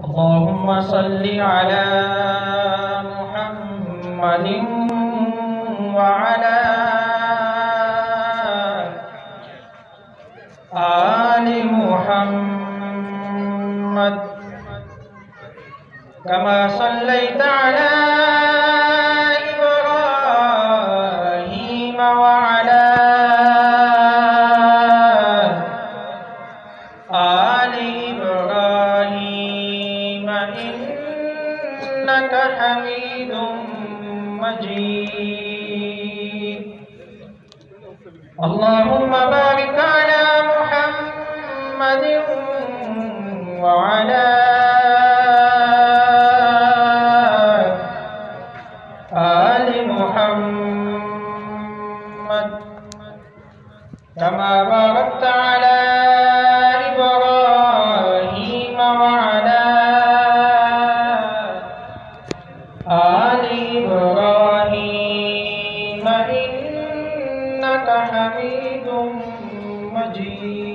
अल्लाहुम्मा सल्लि अला मुहम्मदिन व अला आलि मुहम्मद कमा सल्लैता अला इब्राहीम व अला आलि इब्राहीम इन्नका हमीदुम मजीद। अल्लाहुम्मा बारिक अला मुहम्मदिन व अला आलि मुहम्मद कमा बारकता अला इब्राहीम व अला आलि इब्राहीम इन्नका हमीदुम मजीद।